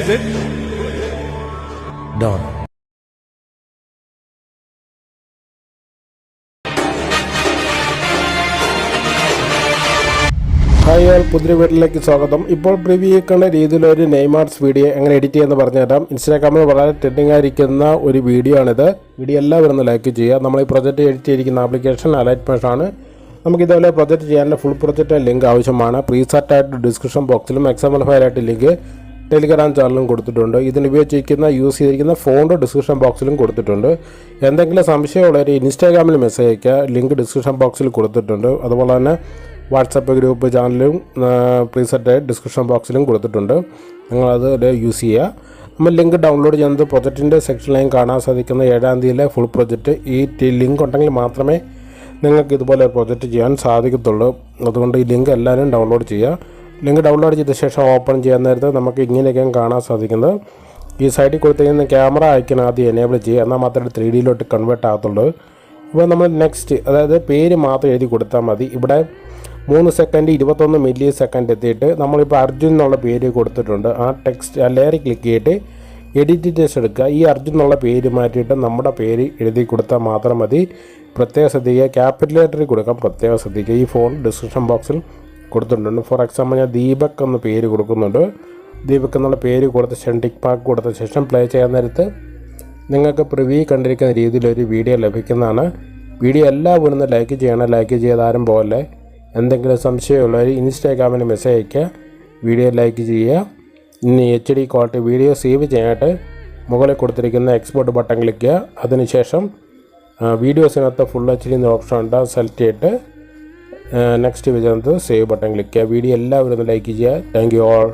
is it? Don. Hi ആൾ പുതിയ വീട്ടിലേക്ക് സ്വാഗതം. ഇപ്പോൾ പ്രിവ്യൂ കണ്ട രീതിയിലൊരു നെയ്മാർസ് വീഡിയോ എങ്ങനെ എഡിറ്റ് ചെയ്യുമെന്ന് പറഞ്ഞുതരാം. ഇൻസ്റ്റാഗ്രാമിൽ വളരെ ട്രെൻഡിങ് ആയിരിക്കുന്ന ഒരു വീഡിയോ ആണിത്. വീഡിയോ എല്ലാവരും ഒന്ന് ലൈക്ക് ചെയ്യുക. നമ്മൾ ഈ പ്രൊജക്റ്റ് എഡിറ്റ് ചെയ്തിരിക്കുന്ന ആപ്ലിക്കേഷൻ അലൈറ്റ്മെൻറ്റ്സ് ആണ്. നമുക്ക് ഇതുപോലെ പ്രൊജക്റ്റ് ചെയ്യാനുള്ള ഫുൾ പ്രൊജക്റ്റ് ലിങ്ക് ആവശ്യമാണ്. പ്രീസെറ്റായിട്ട് ഡിസ്ക്രിപ്ഷൻ ബോക്സിലും XML ഫയലായിട്ട് ലിങ്ക് ടെലിഗ്രാം ചാനലും കൊടുത്തിട്ടുണ്ട്. ഇതിന് ഉപയോഗിച്ചിരിക്കുന്ന യൂസ് ചെയ്തിരിക്കുന്ന ഫോണ്ട് ഡിസ്ക്രിപ്ഷൻ ബോക്സിലും കൊടുത്തിട്ടുണ്ട്. എന്തെങ്കിലും സംശയമുള്ളവർ ഇൻസ്റ്റാഗ്രാമിൽ മെസ്സേജ് അയയ്ക്കുക. ലിങ്ക് ഡിസ്ക്രിപ്ഷൻ ബോക്സിൽ കൊടുത്തിട്ടുണ്ട്. അതുപോലെ തന്നെ വാട്സപ്പ് ഗ്രൂപ്പ് ചാനലും പ്രീസെറ്റ് ഡിസ്ക്രിപ്ഷൻ ബോക്സിലും കൊടുത്തിട്ടുണ്ട്. നിങ്ങളത് യൂസ് ചെയ്യുക. നമ്മൾ ലിങ്ക് ഡൗൺലോഡ് ചെയ്യുന്നത് പ്രൊജക്റ്റിൻ്റെ സെക്ഷനിലേക്ക് കാണാൻ സാധിക്കുന്ന 7-ാം തീയതിയിലെ ഫുൾ പ്രൊജക്റ്റ്. ഈ ലിങ്ക് ഉണ്ടെങ്കിൽ മാത്രമേ നിങ്ങൾക്ക് ഇതുപോലെ പ്രൊജക്റ്റ് ചെയ്യാൻ സാധിക്കത്തുള്ളൂ. അതുകൊണ്ട് ഈ ലിങ്ക് എല്ലാവരും ഡൗൺലോഡ് ചെയ്യുക. ലിങ്ക് ഡൗൺലോഡ് ചെയ്ത ശേഷം ഓപ്പൺ ചെയ്യാൻ നേരത്തെ നമുക്ക് ഇങ്ങനെയൊക്കെയാണ് കാണാൻ സാധിക്കുന്നത്. ഈ സൈഡിൽ കൊടുത്തിരിക്കുന്ന ക്യാമറ ഐക്കൺ ആദ്യം എനേബിൾ ചെയ്യുക. എന്നാൽ മാത്രമേ 3Dയിലോട്ട് കൺവേർട്ട് ആകത്തുള്ളൂ. ഇപ്പോൾ നമ്മൾ നെക്സ്റ്റ്, അതായത് പേര് മാത്രം എഴുതി കൊടുത്താൽ മതി. ഇവിടെ 3 സെക്കൻഡ് 21 മില്ലി സെക്കൻഡ് എത്തിയിട്ട് നമ്മളിപ്പോൾ അർജുൻ എന്നുള്ള പേര് കൊടുത്തിട്ടുണ്ട്. ആ ടെക്സ്റ്റ് ആ ലെയർ ക്ലിക്ക് ചെയ്തിട്ട് എഡിറ്റ് ടെക്സ്റ്റ് എടുക്കുക. ഈ അർജുൻ എന്നുള്ള പേര് മാറ്റിയിട്ട് നമ്മുടെ പേര് എഴുതി കൊടുത്താൽ മാത്രം മതി. പ്രത്യേകം ശ്രദ്ധിക്കുക, ക്യാപിറ്റൽ ലെറ്ററിൽ കൊടുക്കാം. പ്രത്യേകം ശ്രദ്ധിക്കുക. ഈ ഫോൺ ഡിസ്ക്രിപ്ഷൻ ബോക്സിൽ കൊടുത്തിട്ടുണ്ട്. ഫോർ എക്സാമ്പിൾ ഞാൻ ദീപക് എന്ന പേര് കൊടുക്കുന്നുണ്ട്. ദീപക് എന്നുള്ള പേര് കൊടുത്ത ശേഷം ടിക്ക് മാർക്ക് കൊടുത്ത ശേഷം പ്ലേ ചെയ്യാൻ നേരത്ത് നിങ്ങൾക്ക് പ്രിവ്യൂ കണ്ടിരിക്കുന്ന രീതിയിലൊരു വീഡിയോ ലഭിക്കുന്നതാണ്. വീഡിയോ എല്ലാവരും ലൈക്ക് ചെയ്യണം. ലൈക്ക് ചെയ്താരും പോലെ എന്തെങ്കിലും സംശയമുള്ളവർ ഇൻസ്റ്റാഗ്രാമിൽ മെസ്സേജ് അയയ്ക്കുക. വീഡിയോ ലൈക്ക് ചെയ്യുക. ഇനി HD ക്വാളിറ്റി വീഡിയോ സേവ് ചെയ്യാനായിട്ട് മുകളിൽ കൊടുത്തിരിക്കുന്ന എക്സ്പോർട്ട് ബട്ടൺ ക്ലിക്ക് ചെയ്യുക. അതിനുശേഷം വീഡിയോസിനകത്ത് ഫുൾ HD എന്ന ഓപ്ഷൻ ഉണ്ട്. സെലക്ട് ചെയ്തിട്ട് നെക്സ്റ്റ് വിചാരത്ത് സേവ് ബട്ടൺ ക്ലിക്ക് ചെയ്യുക. വീഡിയോ എല്ലാവരും ലൈക്ക് ചെയ്യുക. Thank you all.